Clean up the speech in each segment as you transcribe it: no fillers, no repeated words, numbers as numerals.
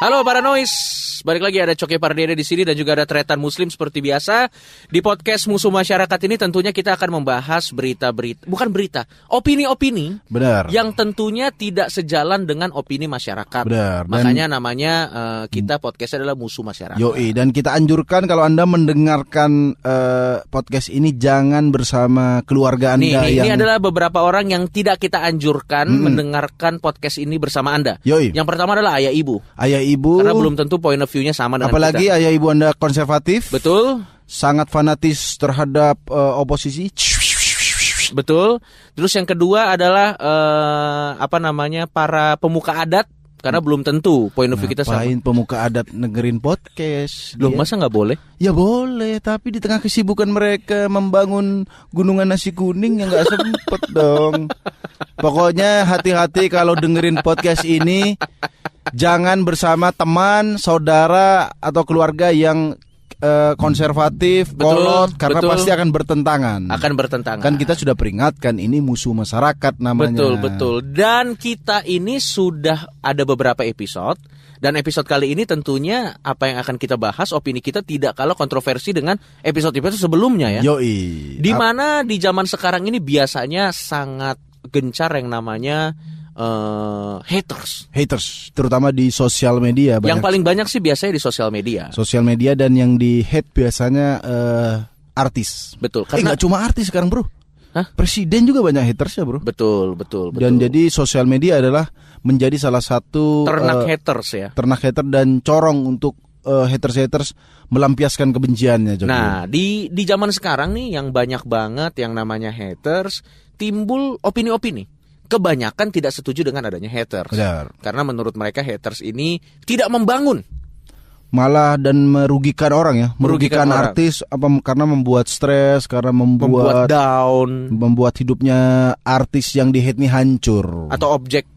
Halo para noise, balik lagi ada Coki Pardede di sini dan juga ada Tretan Muslim seperti biasa. Di podcast Musuh Masyarakat ini tentunya kita akan membahas opini-opini. Benar. Yang tentunya tidak sejalan dengan opini masyarakat. Benar. Makanya namanya kita podcastnya adalah Musuh Masyarakat. Yoi, dan kita anjurkan kalau Anda mendengarkan podcast ini jangan bersama keluarga Anda. Ini adalah beberapa orang yang tidak kita anjurkan mendengarkan podcast ini bersama Anda. Yoi. Yang pertama adalah ayah ibu. Karena belum tentu point of view-nya sama dengan apalagi kita. ayah ibu Anda konservatif. Betul. Sangat fanatis terhadap oposisi. Betul. Terus yang kedua adalah para pemuka adat. Karena belum tentu point of view kita sama. Ngapain pemuka adat negerin podcast? Loh, masa nggak boleh? Ya boleh, tapi di tengah kesibukan mereka membangun gunungan nasi kuning yang nggak sempet dong. Pokoknya hati-hati kalau dengerin podcast ini. Jangan bersama teman, saudara, atau keluarga yang konservatif, kolot, karena pasti akan bertentangan. Kan kita sudah peringatkan, ini musuh masyarakat namanya. Betul. Dan kita ini sudah ada beberapa episode. Dan episode kali ini tentunya apa yang akan kita bahas, opini kita tidak kalah kontroversi dengan episode-episode sebelumnya ya. Yoi. Dimana di zaman sekarang ini biasanya sangat gencar yang namanya haters, terutama di sosial media. Yang paling banyak sih biasanya di sosial media. Dan yang di hate biasanya artis. Betul. Karena nggak cuma artis sekarang, bro. Hah? Presiden juga banyak hatersnya, bro. Betul. Dan jadi sosial media adalah menjadi salah satu ternak haters ya. Ternak hater dan corong untuk haters melampiaskan kebenciannya. Joki. Nah, di zaman sekarang nih yang banyak banget yang namanya haters, timbul opini-opini. Kebanyakan tidak setuju dengan adanya haters. Benar. Karena menurut mereka haters ini tidak membangun. Malah dan merugikan orang ya. Merugikan orang. Artis karena membuat stres, karena membuat down, membuat hidupnya artis yang di-hate ini hancur. Atau objek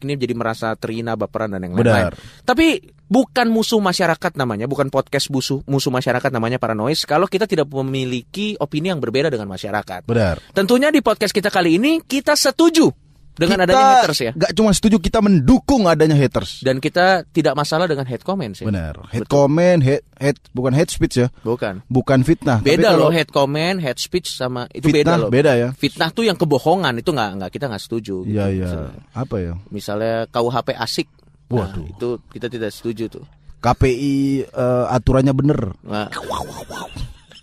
ini jadi merasa terhina, baperan dan yang lain-lain. Tapi bukan musuh masyarakat namanya, bukan podcast musuh masyarakat namanya para noise kalau kita tidak memiliki opini yang berbeda dengan masyarakat. Benar. Tentunya di podcast kita kali ini kita setuju dengan adanya haters ya. Gak cuma setuju, kita mendukung adanya haters. Dan kita tidak masalah dengan hate comments ya. Benar. Hate comment, hate bukan hate speech ya. Bukan fitnah. Beda loh hate comment, hate speech sama itu fitnah, beda loh. Beda ya. Fitnah tuh yang kebohongan itu kita nggak setuju. Iya gitu. iya. Apa ya? Misalnya KUHP asik. Waduh. Itu kita tidak setuju tuh. KPI aturannya bener. Nah.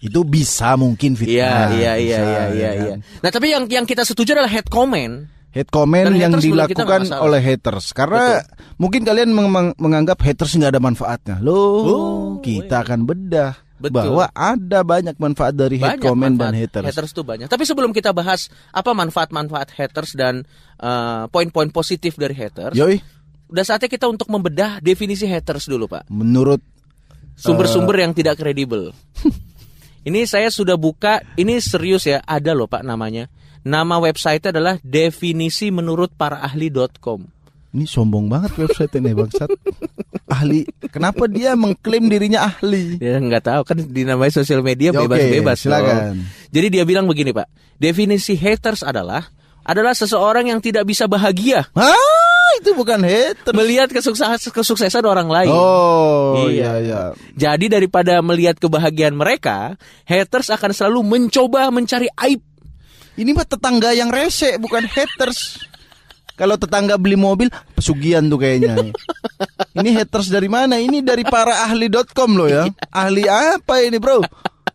Itu bisa mungkin fitnah. Iya. Nah tapi yang kita setuju adalah hate comment. Hate comment yang dilakukan oleh haters. Karena mungkin kalian menganggap haters nggak ada manfaatnya. Kita akan bedah. Bahwa ada banyak manfaat dari hate comment dan haters. Haters itu banyak. Tapi sebelum kita bahas apa manfaat-manfaat haters dan poin-poin positif dari haters. Yoi. Udah saatnya kita untuk membedah definisi haters dulu, Pak. Menurut sumber-sumber yang tidak kredibel. Ini saya sudah buka, ini serius ya, ada loh Pak namanya. Nama website adalah definisimenurutparaahli.com. Ini sombong banget website ini bangsat. Ahli, kenapa dia mengklaim dirinya ahli? Ya nggak tahu, kan dinamai sosial media bebas-bebas. Silakan. Jadi dia bilang begini Pak, definisi haters adalah seseorang yang tidak bisa bahagia. Itu bukan haters. Melihat kesuksesan orang lain. Oh iya. Jadi daripada melihat kebahagiaan mereka, haters akan selalu mencoba mencari aib. Ini mah tetangga yang rese, bukan haters. Kalau tetangga beli mobil, pesugihan tuh kayaknya. Ini haters dari mana? Ini dari paraahli.com loh ya. Ahli apa ini, bro?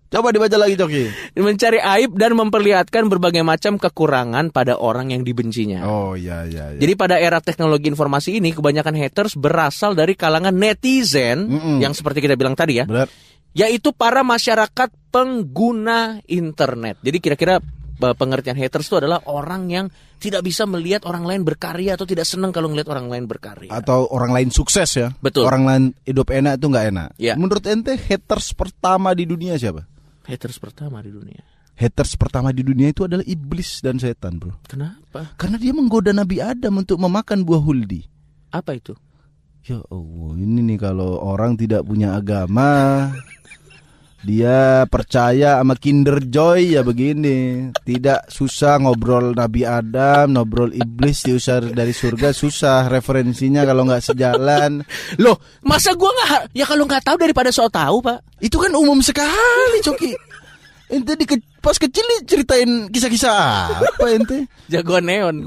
Coba dibaca lagi, Coki. Mencari aib dan memperlihatkan berbagai macam kekurangan pada orang yang dibencinya. Oh iya. Jadi pada era teknologi informasi ini, kebanyakan haters berasal dari kalangan netizen yang seperti kita bilang tadi ya. Benar. Yaitu para masyarakat pengguna internet. Jadi kira-kira pengertian haters itu adalah orang yang tidak bisa melihat orang lain berkarya atau tidak senang kalau melihat orang lain berkarya. Atau orang lain sukses ya. Betul. Orang lain hidup enak itu nggak enak. Ya. Menurut ente haters pertama di dunia siapa? Haters pertama di dunia. Haters pertama di dunia itu adalah iblis dan setan, bro. Kenapa? Karena dia menggoda Nabi Adam untuk memakan buah huldi. Apa itu? Ya Allah, ini nih kalau orang tidak punya agama Dia percaya sama Kinder Joy ya begini. Tidak susah ngobrol Nabi Adam, ngobrol iblis diusir dari surga susah. Referensinya kalau nggak sejalan. Loh, masa gua nggak? Ya kalau nggak tahu daripada so tahu, Pak. Itu kan umum sekali, Coki. Ente pas kecil nih ceritain kisah-kisah apa ente? Jagoan neon.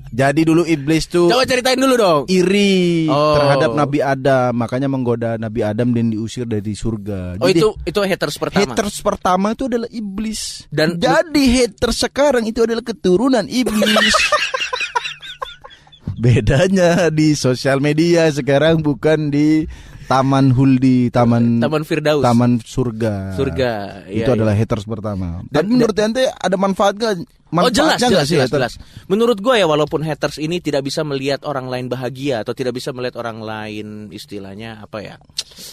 Jadi dulu iblis tuh Coba ceritain dulu dong. iri terhadap Nabi Adam, makanya menggoda Nabi Adam dan diusir dari surga. Oh, jadi, itu haters pertama. Haters pertama itu adalah iblis. Dan jadi haters sekarang itu adalah keturunan iblis. Bedanya di sosial media sekarang bukan di Taman Huldi, Taman Firdaus, Taman surga. Itu adalah haters pertama. Dan menurut ente ada manfaat gak? Jelas. Menurut gue ya, walaupun haters ini tidak bisa melihat orang lain bahagia atau tidak bisa melihat orang lain istilahnya apa ya,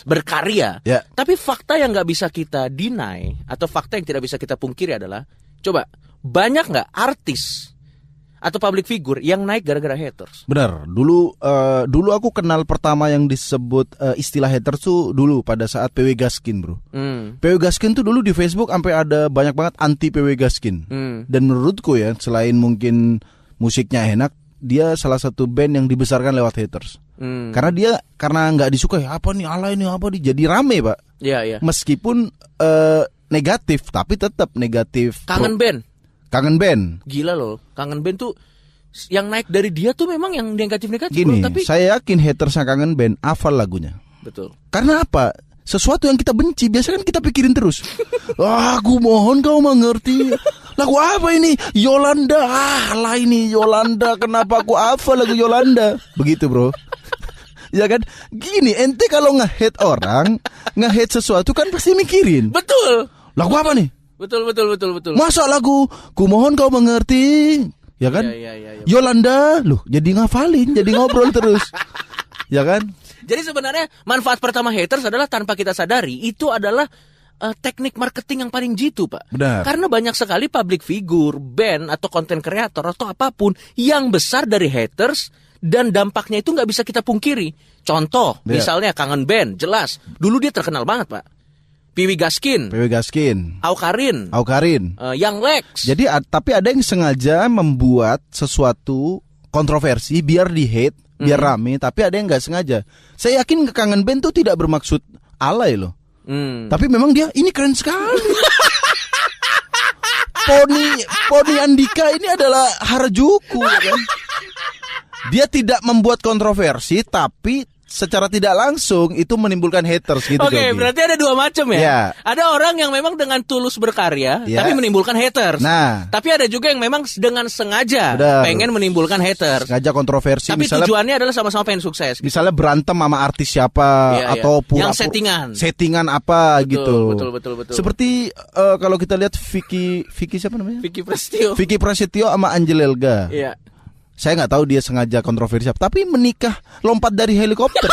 berkarya. Tapi fakta yang nggak bisa kita deny atau fakta yang tidak bisa kita pungkiri adalah, coba banyak nggak artis atau public figure yang naik gara-gara haters? Benar. Dulu aku kenal pertama yang disebut istilah haters tuh dulu pada saat PW Gaskin, bro. PW Gaskin tuh dulu di Facebook sampai ada banyak banget anti PW Gaskin. Dan menurutku ya, selain mungkin musiknya enak, dia salah satu band yang dibesarkan lewat haters. Karena nggak disukai, apa nih alay nih apa nih, jadi rame, Pak. Iya. Meskipun negatif, tapi tetap negatif. Kangen band. Gila loh, Kangen Band tuh yang naik dari dia tuh memang yang negatif-negatif. Gini, tapi saya yakin hatersnya Kangen Band hafal lagunya. Betul. Karena apa? Sesuatu yang kita benci biasanya kan kita pikirin terus. Aku mohon kau mengerti. Lagu apa ini? Yolanda. Lah ini Yolanda. Kenapa aku hafal lagu Yolanda? Begitu, bro. Ya kan? Gini, ente kalau nge-hate orang, nge-hate sesuatu kan pasti mikirin. Betul. Lagu apa nih? Betul. Masa lagu ku mohon kau mengerti, ya kan? Ya. Yolanda, loh, jadi ngafalin, jadi ngobrol terus, ya kan? Jadi sebenarnya manfaat pertama haters adalah tanpa kita sadari itu adalah teknik marketing yang paling jitu, Pak. Benar. Karena banyak sekali public figure, band atau konten kreator atau apapun yang besar dari haters dan dampaknya itu nggak bisa kita pungkiri. Contoh, misalnya Kangen Band, jelas dulu dia terkenal banget, Pak. PW Gaskin, Aukarin, Young Lex. Jadi tapi ada yang sengaja membuat sesuatu kontroversi biar di hate, biar rame. Tapi ada yang nggak sengaja. Saya yakin Kangen Band tuh tidak bermaksud alay loh. Tapi memang dia ini keren sekali. Poni Andika ini adalah Harajuku, kan? Dia tidak membuat kontroversi, tapi secara tidak langsung itu menimbulkan haters gitu. Oke, berarti ada dua macam ya. Yeah. Ada orang yang memang dengan tulus berkarya tapi menimbulkan haters. Nah, tapi ada juga yang memang dengan sengaja pengen menimbulkan haters. Sengaja kontroversi. Tapi misalnya, tujuannya adalah sama-sama pengen sukses. Gitu. Misalnya berantem sama artis siapa atau yang settingan apa gitu. Betul. Seperti kalau kita lihat Vicky siapa namanya? Vicky Prasetyo sama Angel Elga. Iya. Saya nggak tahu dia sengaja kontroversi, tapi menikah lompat dari helikopter.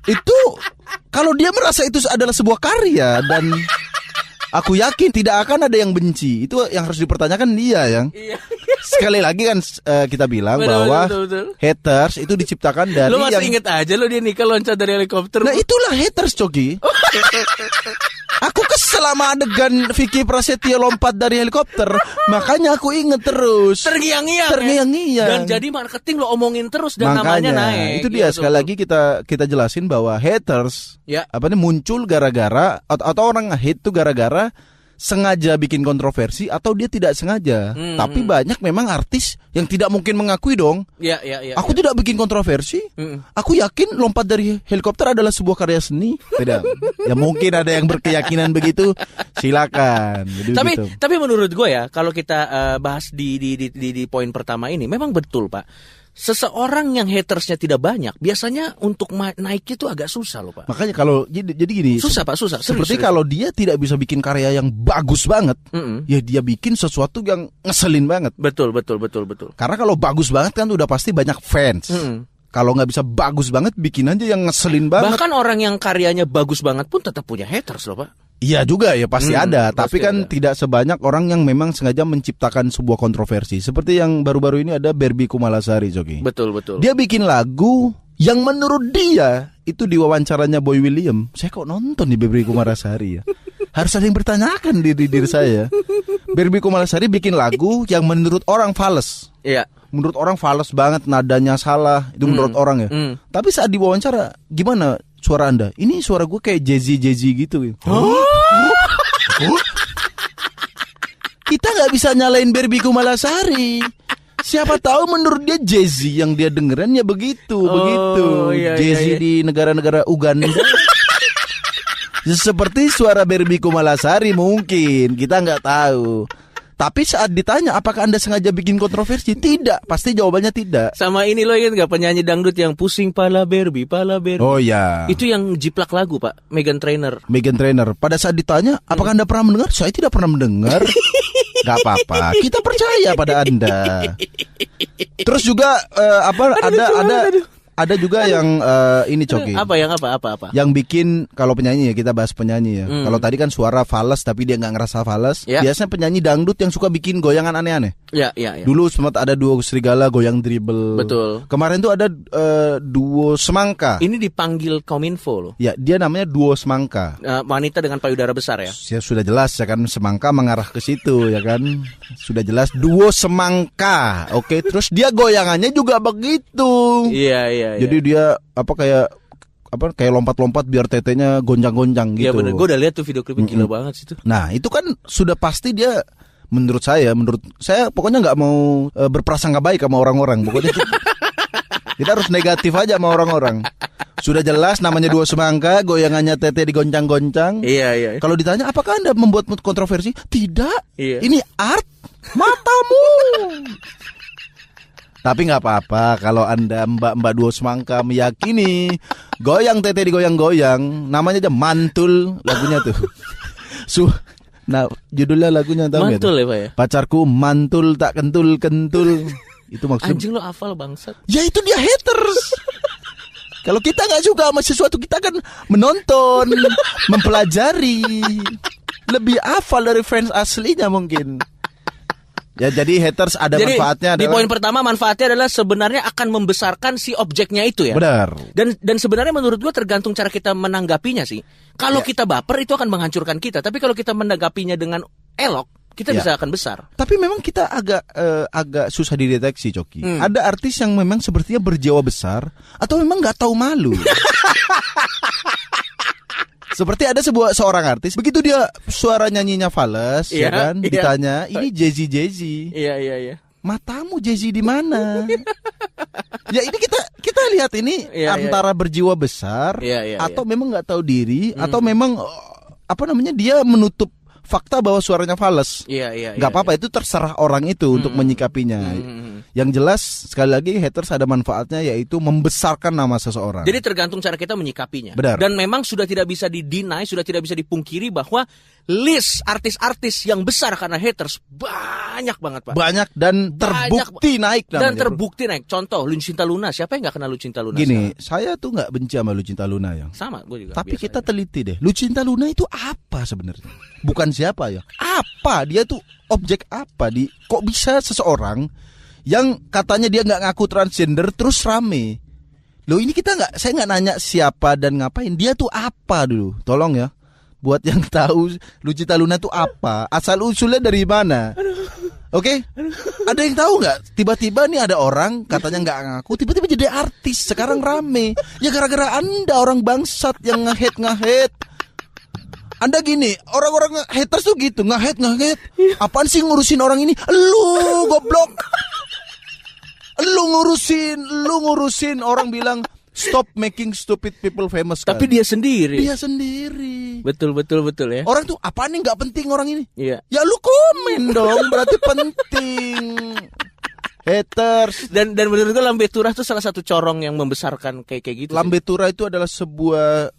Itu kalau dia merasa itu adalah sebuah karya dan aku yakin tidak akan ada yang benci. Itu yang harus dipertanyakan dia yang. Sekali lagi kan kita bilang bahwa haters itu diciptakan dari. Lo masih inget aja lo dia nikah loncat dari helikopter. Nah itulah haters, Coki. Aku kesel sama adegan Vicky Prasetyo lompat dari helikopter. Makanya aku inget terus. Terngiang-ngiang. Dan jadi marketing lo omongin terus dan namanya naik. Itu dia gitu. Sekali lagi kita jelasin bahwa haters muncul gara-gara atau orang nge-hate itu gara-gara sengaja bikin kontroversi atau dia tidak sengaja. Tapi banyak memang artis yang tidak mungkin mengakui dong. Aku tidak bikin kontroversi. Aku yakin lompat dari helikopter adalah sebuah karya seni. Tidak. Ya mungkin ada yang berkeyakinan begitu. Silakan. Tapi menurut gue ya, kalau kita bahas di poin pertama ini, memang betul, Pak. Seseorang yang hatersnya tidak banyak, biasanya untuk naik itu agak susah loh, Pak. Makanya kalau jadi gini, susah Pak, susah. Seperti kalau dia tidak bisa bikin karya yang bagus banget, ya dia bikin sesuatu yang ngeselin banget. Betul. Karena kalau bagus banget kan udah pasti banyak fans. Kalau nggak bisa bagus banget, bikin aja yang ngeselin banget. Bahkan orang yang karyanya bagus banget pun tetap punya haters loh, Pak. Iya juga ya, pasti ada. Tapi kan tidak sebanyak orang yang memang sengaja menciptakan sebuah kontroversi. Seperti yang baru-baru ini ada Barbie Kumalasari, Joki. Betul. Dia bikin lagu Yang menurut dia itu di wawancaranya Boy William, saya kok nonton di Barbie Kumalasari ya. Harus ada yang bertanyakan diri saya. Barbie Kumalasari bikin lagu yang menurut orang fals. Iya. Menurut orang fals banget, nadanya salah. Itu menurut orang ya. Tapi saat diwawancara, gimana suara Anda? Ini suara gue kayak Jay-Z gitu. Kita nggak bisa nyalain Barbie Kumalasari. Siapa tahu menurut dia Jay-Z yang dia dengerin ya begitu. Iya, Jay-Z iya. di negara-negara Uganda. Seperti suara Barbie Kumalasari mungkin, kita nggak tahu. Tapi saat ditanya apakah Anda sengaja bikin kontroversi, tidak, pasti jawabannya tidak. Sama ini lo ingat gak penyanyi dangdut yang pusing pala Barbie. Oh ya. Itu yang jiplak lagu Pak, Meghan Trainor. Pada saat ditanya apakah Anda pernah mendengar, saya tidak pernah mendengar. Gak apa-apa, kita percaya pada Anda. Terus juga ada juga yang ini Coki. Apa? Yang bikin, kalau penyanyi ya, kita bahas penyanyi ya. Kalau tadi kan suara fals tapi dia nggak ngerasa fals. Ya. Biasanya penyanyi dangdut yang suka bikin goyangan aneh-aneh. Ya. Dulu sempat ada duo serigala goyang dribble. Betul. Kemarin tuh ada duo semangka. Ini dipanggil Kominfo loh. Ya, dia namanya duo semangka. Wanita dengan payudara besar ya. Ya sudah jelas ya kan, semangka mengarah ke situ ya kan. Sudah jelas duo semangka. Oke, terus dia goyangannya juga begitu. Iya. Jadi dia kayak lompat-lompat biar tetenya gonjang-gonjang gitu. Iya benar. Gue udah lihat tuh video klipnya, gila banget sih itu. Nah, itu kan sudah pasti dia menurut saya pokoknya nggak mau berprasangka baik sama orang-orang. Pokoknya kita harus negatif aja sama orang-orang. Sudah jelas namanya duo semangka, goyangannya tete digoncang-goncang. Iya. Kalau ditanya apakah Anda membuat kontroversi? Tidak. Iya. Ini art matamu. Tapi nggak apa-apa kalau Anda mbak-mbak duo semangka meyakini goyang tete digoyang-goyang, namanya aja mantul lagunya tuh. Nah, judulnya lagunya tahu nggak? Mantul ya Pak ya. Pacarku mantul tak kentul-kentul. Itu maksudnya. Anjing lo hafal bangsat. Ya itu dia haters. Kalau kita nggak suka sama sesuatu, kita kan menonton, mempelajari, lebih hafal dari fans aslinya mungkin. Ya jadi haters ada manfaatnya. Di poin pertama manfaatnya adalah sebenarnya akan membesarkan si objeknya itu ya. Benar. Dan sebenarnya menurut gua tergantung cara kita menanggapinya sih. Kalau kita baper itu akan menghancurkan kita. Tapi kalau kita menanggapinya dengan elok, kita bisa akan besar. Tapi memang kita agak susah dideteksi, Coki. Ada artis yang memang sepertinya berjiwa besar atau memang nggak tahu malu. Seperti ada seorang artis, begitu dia suara nyanyinya fals, ya kan? Ditanya, ini Jay-Z. Iya. Matamu Jay-Z di mana? Ya ini kita lihat ini antara berjiwa besar atau memang nggak tahu diri atau memang dia menutup fakta bahwa suaranya fals. Iya. Gak apa-apa, itu terserah orang itu untuk menyikapinya. Yang jelas sekali lagi haters ada manfaatnya, yaitu membesarkan nama seseorang. Jadi tergantung cara kita menyikapinya. Benar. Dan memang sudah tidak bisa dideny, sudah tidak bisa dipungkiri bahwa list artis-artis yang besar karena haters banyak banget Pak. Banyak dan terbukti naik namanya. Dan terbukti naik. Contoh Lucinta Luna, siapa yang gak kenal Lucinta Luna? Gini, saya tuh gak benci sama Lucinta Luna ya. Sama, gue juga. Tapi kita teliti deh, Lucinta Luna itu apa sebenarnya? Bukan siapa ya? Apa? Dia tuh objek apa? Kok bisa seseorang yang katanya dia nggak ngaku transgender terus rame? Loh ini saya nggak nanya siapa dan ngapain. Dia tuh apa dulu? Tolong ya, buat yang tahu Lucinta Luna tuh apa? Asal usulnya dari mana? Oke? Ada yang tahu nggak? Tiba-tiba nih ada orang katanya nggak ngaku, tiba-tiba jadi artis. Sekarang rame. Ya gara-gara Anda orang bangsat yang nge-hate. Anda gini, orang-orang haters tuh gitu, nge-hate. Apaan sih ngurusin orang ini? Lu goblok. Lu ngurusin orang bilang stop making stupid people famous kan? Tapi dia sendiri. Betul ya. Orang tuh apaan nih nggak penting orang ini? Iya. Ya lu komen dong, berarti penting. Haters. Dan menurut gue Lambe Turah itu salah satu corong yang membesarkan kayak gitu. Lambe Turah itu adalah sebuah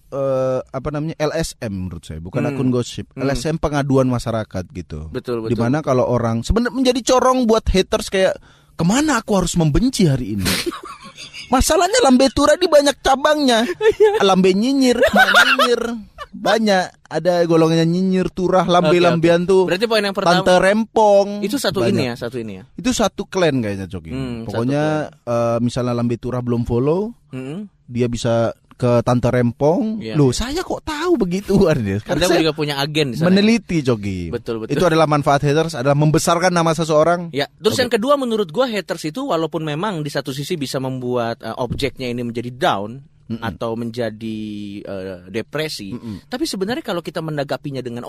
LSM menurut saya, bukan akun gosip. LSM pengaduan masyarakat gitu. Betul. Dimana kalau orang sebenarnya menjadi corong buat haters kayak kemana aku harus membenci hari ini? Masalahnya Lambe Turah di banyak cabangnya. Lambe nyinyir, Banyak. Ada golongannya nyinyir, turah, lambe-lambean tuh. Berarti poin yang pertama Tante Rempong. itu satu banyak. ini ya. Itu satu clan kayaknya Coki. Pokoknya misalnya lambe turah belum follow, dia bisa ke Tante Rempong. Loh, saya kok tahu begituan ya? Karena saya juga punya agen di sana. Meneliti, Coki. Betul. Itu adalah manfaat haters, adalah membesarkan nama seseorang. Ya, terus yang kedua menurut gua haters itu walaupun memang di satu sisi bisa membuat objeknya ini menjadi down atau menjadi depresi, tapi sebenarnya kalau kita menanggapinya dengan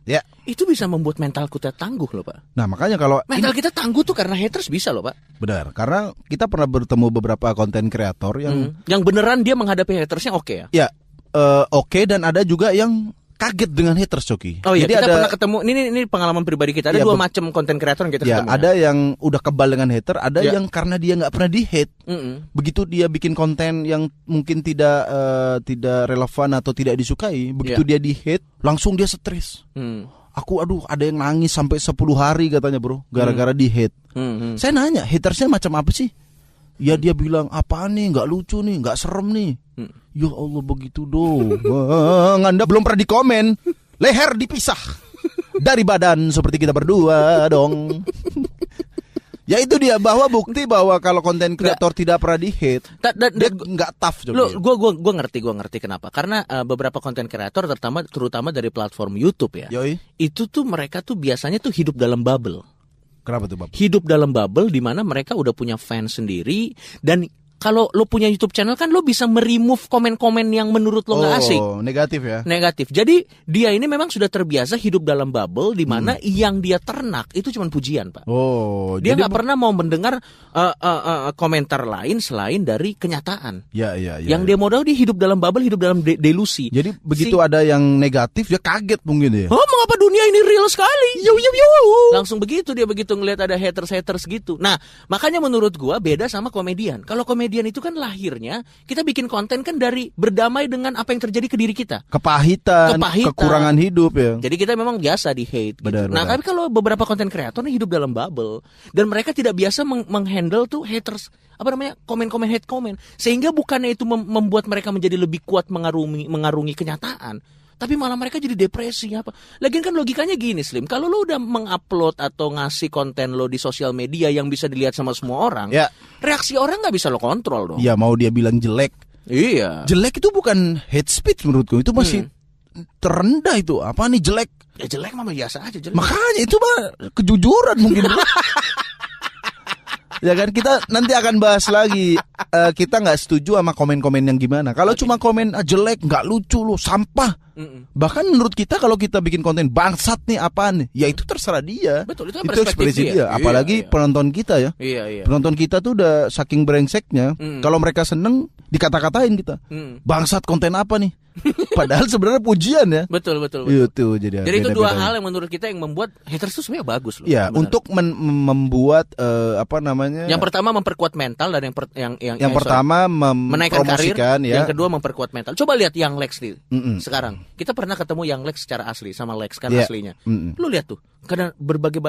ya, itu bisa membuat mental kita tangguh loh, Pak. Nah, makanya kalau mental kita tangguh tuh karena haters bisa loh, Pak. Benar, karena kita pernah bertemu beberapa konten kreator yang beneran dia menghadapi hatersnya ya. Ya, dan ada juga yang kaget dengan haters, Coki. Oh iya, jadi kita pernah ketemu. Ini pengalaman pribadi kita. Ada dua macam konten kreator yang kita ketemu. Ada yang udah kebal dengan hater, ada yang karena dia nggak pernah di-hate. Begitu dia bikin konten yang mungkin tidak relevan atau tidak disukai, begitu dia di-hate, langsung dia stres. Aku ada yang nangis sampai 10 hari katanya, Bro, gara-gara di-hate. Saya nanya, hatersnya macam apa sih? Ya dia bilang, apaan nih, nggak lucu nih, nggak serem nih. Ya Allah, begitu dong. Anda belum pernah dikomen, leher dipisah dari badan seperti kita berdua dong. Ya itu dia, bahwa bukti bahwa kalau konten kreator tidak pernah di-hate, dia nggak tough. Gue ngerti kenapa. Karena beberapa konten kreator terutama dari platform YouTube ya, itu tuh mereka tuh biasanya tuh hidup dalam bubble. Kenapa tuh, Bapak? Hidup dalam bubble di mana mereka udah punya fans sendiri, dan kalau lo punya YouTube channel kan lo bisa meremove komen-komen yang menurut lo nggak asik. Negatif ya? Negatif. Jadi dia ini memang sudah terbiasa hidup dalam bubble di mana yang dia ternak itu cuma pujian, Pak. Dia nggak pernah mau mendengar komentar lain selain dari kenyataan. Yang dia modal dia hidup dalam bubble, hidup dalam delusi. Jadi begitu ada yang negatif dia kaget mungkin ya. Oh, mengapa dunia ini real sekali? Langsung begitu dia begitu ngelihat ada haters gitu. Nah, makanya menurut gua beda sama komedian. Kalau komedian itu kan lahirnya kita bikin konten kan dari berdamai dengan apa yang terjadi ke diri kita. Kepahitan. Kekurangan hidup ya. Jadi kita memang biasa di hate. Gitu. Nah, tapi kalau beberapa konten kreator nih hidup dalam bubble dan mereka tidak biasa menghandle tuh haters, komen-komen hate comment, sehingga bukannya itu membuat mereka menjadi lebih kuat mengarungi kenyataan, tapi malah mereka jadi depresi apa. Lagian kan logikanya gini, Slim. Kalau lo udah mengupload atau ngasih konten lo di sosial media yang bisa dilihat sama semua orang, reaksi orang nggak bisa lo kontrol dong. Iya, mau dia bilang jelek. Iya. Jelek itu bukan hate speech menurutku. Itu masih terendah itu. Apa nih jelek? Ya jelek mah biasa aja jelek. Makanya itu mah kejujuran mungkin. Ya kan, kita nanti akan bahas lagi. Kita nggak setuju sama komen-komen yang gimana. Kalau cuma komen jelek, nggak lucu lo, sampah. Bahkan menurut kita kalau kita bikin konten bangsat nih apaan nih, ya itu terserah dia. Betul, itu ekspresi dia. Apalagi penonton kita ya. Penonton kita tuh udah saking brengseknya. Kalau mereka seneng dikata-katain kita. Bangsat konten apa nih? Padahal sebenarnya pujian ya. Betul. Itu jadi itu dua hal yang menurut kita yang membuat haters itu sebenarnya bagus loh. Ya, untuk membuat Yang pertama memperkuat mental, dan yang pertama menaikkan karir, ya. Yang kedua memperkuat mental. Coba lihat yang Lex nih. Sekarang kita pernah ketemu yang Lex secara asli sama Lex kan aslinya. Lu lihat tuh, karena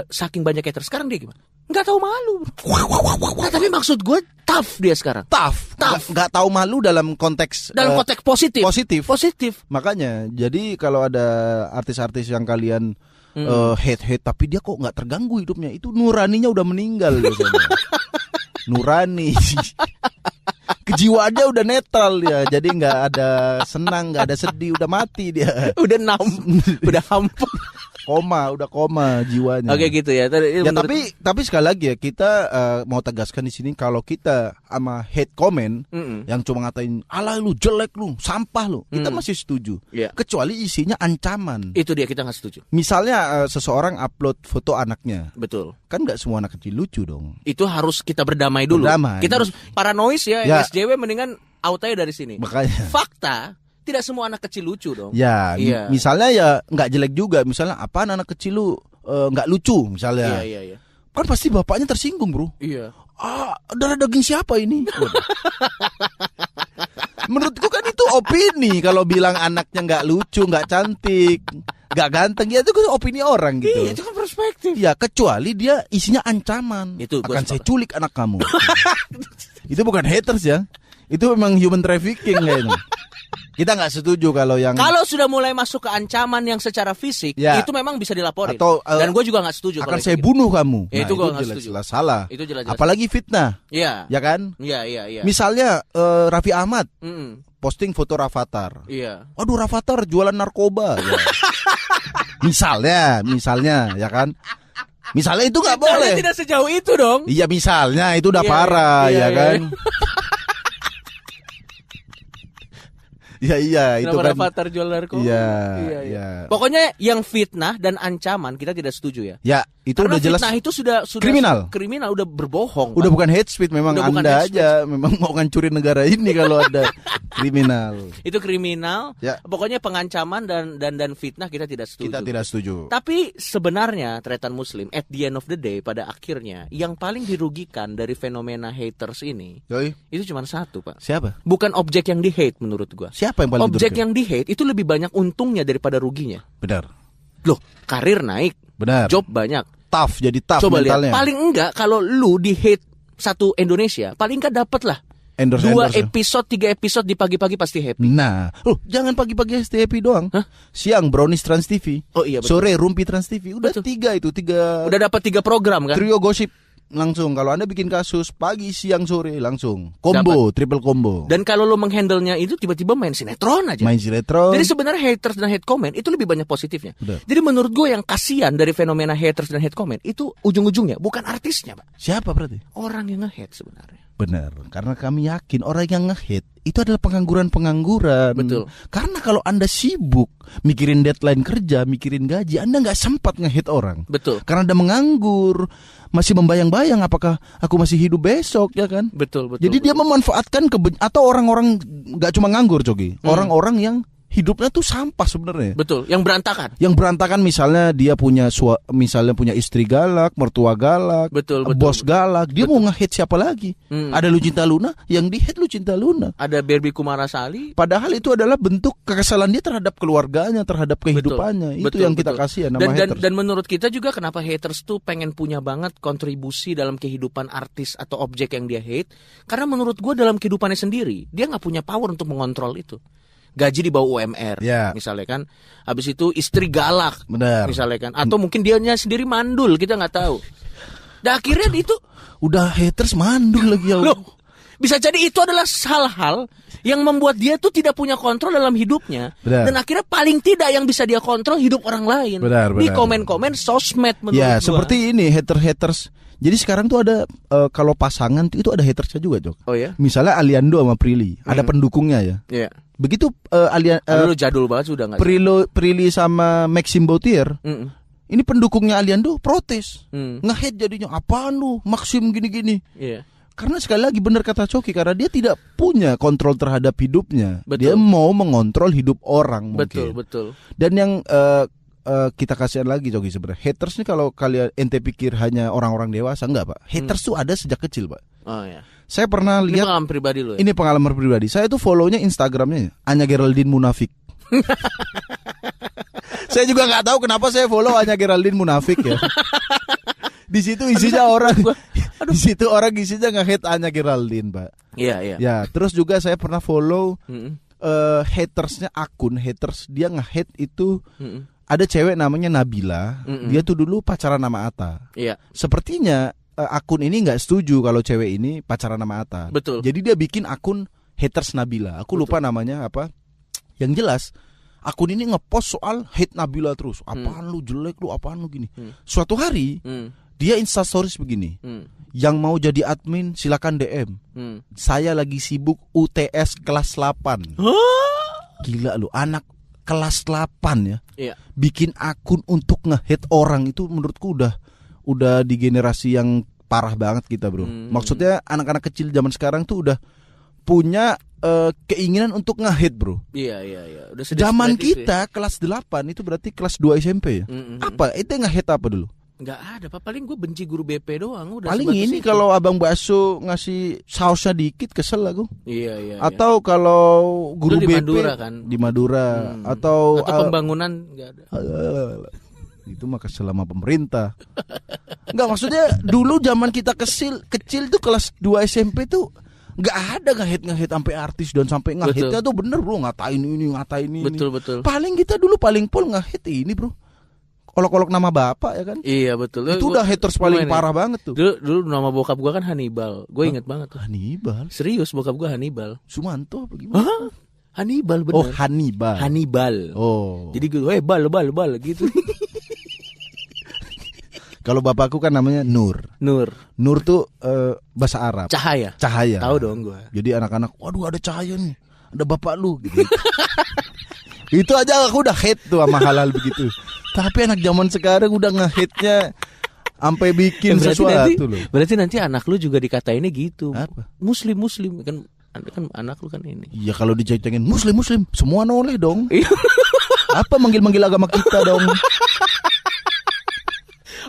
saking banyak haters, sekarang dia gimana? Nggak tahu malu. Nah, tapi maksud gue tough dia sekarang. Tough. Nggak tahu malu dalam konteks positif. Makanya, jadi kalau ada artis-artis yang kalian hate tapi dia kok nggak terganggu hidupnya, itu nuraninya udah meninggal biasanya. Nurani. Kejiwaannya udah netral dia, jadi nggak ada senang, nggak ada sedih, udah mati dia. Udah hampir. Udah koma jiwanya. Oke gitu ya. Tapi sekali lagi ya, kita mau tegaskan di sini, kalau kita sama hate comment yang cuma ngatain alah lu jelek lu, sampah lu, kita masih setuju. Kecuali isinya ancaman. Itu dia, kita nggak setuju. Misalnya seseorang upload foto anaknya. Betul. Kan nggak semua anak kecil lucu dong. Itu harus kita berdamai dulu. Kita harus paranoid ya. SJW mendingan out aja dari sini. Makanya. Fakta, tidak semua anak kecil lucu dong. Ya, misalnya ya nggak jelek juga. Misalnya apaan anak kecil lu nggak lucu misalnya. Iya. Kan pasti bapaknya tersinggung, Bro. Iya. Darah daging siapa ini? Menurutku kan itu opini. Kalau bilang anaknya nggak lucu, nggak cantik, nggak ganteng, ya itu kan opini orang gitu. Iya, itu kan perspektif. Ya, kecuali dia isinya ancaman. Itu akan saya culik anak kamu. Itu bukan haters ya. Itu memang human trafficking kayaknya. Kita nggak setuju kalau yang Kalau sudah mulai masuk ke ancaman yang secara fisik, Ya. itu memang bisa dilaporin. Atau, Dan gue juga nggak setuju. akan kalau saya itu. bunuh kamu. Ya, itu gua nggak jelas, setuju. jelas salah. Itu jelas-jelas. Apalagi fitnah, Iya. ya kan? Iya, iya, iya. Misalnya Raffi Ahmad Mm-mm. posting foto Rafathar. Iya. Waduh, Rafathar jualan narkoba. Ya. misalnya, ya kan? Misalnya itu nggak boleh. Tidak sejauh itu dong. Iya, misalnya itu udah Iya, parah, iya, ya iya, kan? iya. Iya, itu kan. Rafathar jual narkoba. Iya, iya. iya. Pokoknya yang fitnah dan ancaman kita tidak setuju ya. Ya, itu Karena udah jelas fitnah itu sudah kriminal. Kriminal, udah berbohong. udah Pak. bukan hate speech, memang Udah bukan Anda hate aja memang mau ngancurin negara ini kalau ada kriminal. Itu kriminal. Ya. Pokoknya pengancaman dan fitnah kita tidak setuju. Kita tidak setuju. Tapi sebenarnya Tretan Muslim at the end of the day pada akhirnya yang paling dirugikan dari fenomena haters ini Yoi. itu cuma satu, Pak. Siapa? Bukan objek yang di hate menurut gua. Siapa yang paling Objek dirugikan? yang di hate itu lebih banyak untungnya daripada ruginya. Benar. Loh, karir naik, Benar. job banyak. Tough, jadi tough Coba lihat, mentalnya. paling enggak kalau lu di hate satu Indonesia, paling enggak dapet lah Endorse, 2 episode, 3 episode di pagi-pagi pasti happy. Nah, jangan pagi-pagi STP doang. Hah? Siang Brownies Trans TV. Oh iya, betul. Sore Rumpi Trans TV. Udah Betul. 3 itu, 3 Udah dapat 3 program kan? trio gosip langsung. Kalau Anda bikin kasus pagi, siang, sore langsung. Combo, triple combo. Dan kalau lo menghandlenya itu tiba-tiba main sinetron aja. Main sinetron. Jadi sebenarnya haters dan hate comment itu lebih banyak positifnya. Betul. Jadi menurut gue yang kasihan dari fenomena haters dan hate comment itu ujung-ujungnya bukan artisnya, Pak. Siapa berarti? Orang yang nge-hate sebenarnya. Benar, karena kami yakin orang yang nge-hate itu adalah pengangguran. Betul. Karena kalau Anda sibuk mikirin deadline kerja, mikirin gaji, Anda nggak sempat nge-hate orang. Betul. Karena Anda menganggur, masih membayang-bayang apakah aku masih hidup besok, ya kan? Betul. Jadi dia memanfaatkan atau orang-orang nggak cuma nganggur, Cogi. Orang-orang yang hidupnya tuh sampah sebenarnya. Betul, yang berantakan. Yang berantakan misalnya dia punya istri galak, mertua galak, Betul. bos galak, dia mau nge-hate siapa lagi? Ada Lucinta Luna, yang di-hate Lucinta Luna. Ada Barbie Kumarasali. Padahal itu adalah bentuk kekesalan dia terhadap keluarganya, terhadap kehidupannya. Itu yang kita kasih nama haters. Dan menurut kita juga kenapa haters tuh pengen punya banget kontribusi dalam kehidupan artis atau objek yang dia hate. Karena menurut gue dalam kehidupannya sendiri, dia nggak punya power untuk mengontrol itu. Gaji di bawah UMR, Ya. misalnya kan. Habis itu istri galak, Benar. misalnya kan. Atau mungkin dianya sendiri mandul, kita nggak tahu. Dan akhirnya itu, Udah haters mandul lagi ya. loh, bisa jadi itu adalah hal-hal yang membuat dia tuh tidak punya kontrol dalam hidupnya. Benar. Dan akhirnya paling tidak yang bisa dia kontrol hidup orang lain. Benar, Di benar. komen-komen sosmed menurut Ya, gua. seperti ini haters. Jadi sekarang tuh ada kalau pasangan itu ada hatersnya juga, Jok. Oh ya? Misalnya Aliando sama Prilly, ada pendukungnya ya. Iya. Begitu Lu jadul banget sudah nggak? Prilly sama Maxim Bautier, Mm-mm. ini pendukungnya Aliando protes, Mm. nge-hate jadinya, apaan lu Maxim gini-gini. Iya. Karena sekali lagi benar kata Coki, karena dia tidak punya kontrol terhadap hidupnya. Betul. Dia mau mengontrol hidup orang mungkin. Betul. Dan yang kita kasihan lagi, Coki, sebenarnya haters nih, kalau kalian ente pikir hanya orang-orang dewasa, enggak, Pak. Haters tuh ada sejak kecil, Pak. Oh ya. Saya pernah Ini lihat, pengalaman pribadi lu ya? ini pengalaman pribadi. Saya tuh follownya Instagramnya Anya Geraldine Munafik. Saya juga nggak tahu kenapa saya follow Anya Geraldine Munafik ya. Di situ isinya orang, di situ orang isinya nge-hate Anya Geraldine, Pak. Iya. Ya, terus juga saya pernah follow Mm-mm. hatersnya, akun haters, dia nge-hate itu. Mm-mm. Ada cewek namanya Nabila. Mm-mm. Dia tuh dulu pacaran sama Atta. Iya. Sepertinya akun ini nggak setuju kalau cewek ini pacaran sama Atta. Betul. Jadi dia bikin akun haters Nabila. Aku lupa namanya apa. Yang jelas akun ini ngepost soal hate Nabila terus. Apaan lu jelek lu, apaan lu gini. Suatu hari dia instastories begini. Yang mau jadi admin silakan DM. Saya lagi sibuk UTS kelas 8. Gila lu, anak kelas 8 ya. Iya. Bikin akun untuk nge-hate orang, itu menurutku udah di generasi yang parah banget kita, bro. Maksudnya anak-anak kecil zaman sekarang tuh udah punya keinginan untuk nge-hate, bro. Iya. Udah Zaman sedih kita kelas 8 itu berarti kelas 2 SMP ya. Apa? Itu nge-hate apa dulu? Nggak ada, Pak. Paling gue benci guru BP doang. Udah Paling sebatas ini itu. kalau Abang Bakso ngasih sausnya dikit kesel aku. Iya. Atau kalau guru Lu di BP Madura kan? di Madura atau pembangunan nggak ada. itu mah selama pemerintah. Enggak, maksudnya dulu zaman kita kecil tuh kelas 2 SMP tuh Nggak ada nge-hate sampai artis dan sampai nge-hate-nya tuh bener bro, ngatain ini. Betul. Paling kita dulu paling pol nge-hate ini bro. Olok-olok nama bapak ya kan? Iya betul. Itu udah haters paling parah banget tuh. Dulu nama bokap gua kan Hannibal. Gue inget banget tuh. Hannibal? Serius bokap gua Hannibal. Sumanto apa gimana? Hah? Hannibal bener. Oh Hannibal. Oh. Jadi gue bal gitu. Kalau bapakku kan namanya Nur tuh bahasa Arab. Cahaya. Tahu dong gue. Jadi anak-anak, waduh ada cahaya nih, ada bapak lu gitu. Itu aja aku udah hate tuh sama hal-hal begitu. Tapi anak zaman sekarang udah nge-hate-nya sampai bikin sesuatu loh. Berarti nanti anak lu juga dikatainnya gitu. Apa? Muslim kan anak lu kan ini. Iya kalau diceng-cengin muslim semua noleh dong. Apa manggil agama kita dong?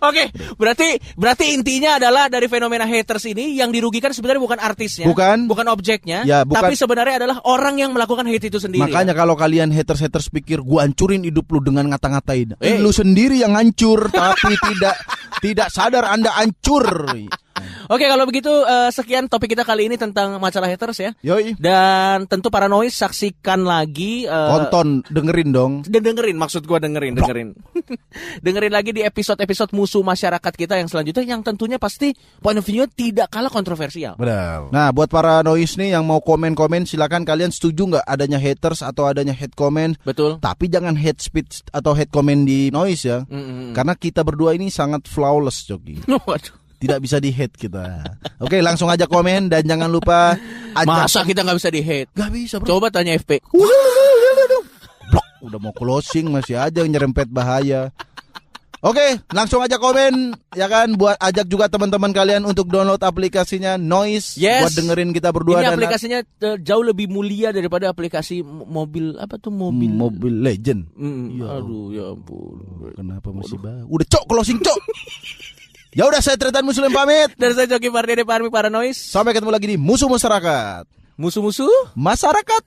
Oke, berarti intinya adalah dari fenomena haters ini yang dirugikan sebenarnya bukan artisnya, bukan objeknya, ya, tapi sebenarnya adalah orang yang melakukan hate itu sendiri. Makanya kalau kalian haters pikir gua hancurin hidup lu dengan ngata-ngatain, lu sendiri yang hancur tapi tidak sadar Anda hancur. Oke, kalau begitu sekian topik kita kali ini tentang masalah haters ya. Yoi. Dan tentu para noise saksikan lagi tonton, dengerin dong. Maksud gua dengerin. Dengerin lagi di episode musuh masyarakat kita yang selanjutnya yang tentunya pasti point of view-nya tidak kalah kontroversial. Benar. Nah, buat para noise nih yang mau komen-komen silakan kalian setuju nggak adanya haters atau adanya hate comment. Betul. Tapi jangan hate speech atau hate comment di noise ya. Karena kita berdua ini sangat flawless, Joki. Waduh. Tidak bisa di-hate kita. Oke, langsung aja komen dan jangan lupa Masa kita gak bisa di-hate? Gak bisa bro. Coba tanya FP. Blok, udah mau closing masih aja nyerempet bahaya. Oke, langsung aja komen ya kan, buat ajak juga teman-teman kalian untuk download aplikasinya Noise buat dengerin kita berdua. Ini aplikasinya jauh lebih mulia daripada aplikasi mobil Mobile Legend. Aduh, ya ampun. Kenapa masih udah closing. Ya udah, saya Tretan Muslim pamit. Dan saya Joki Pardede Parmi Paranoid. Sampai ketemu lagi di Musuh Masyarakat. Musuh-musuh masyarakat.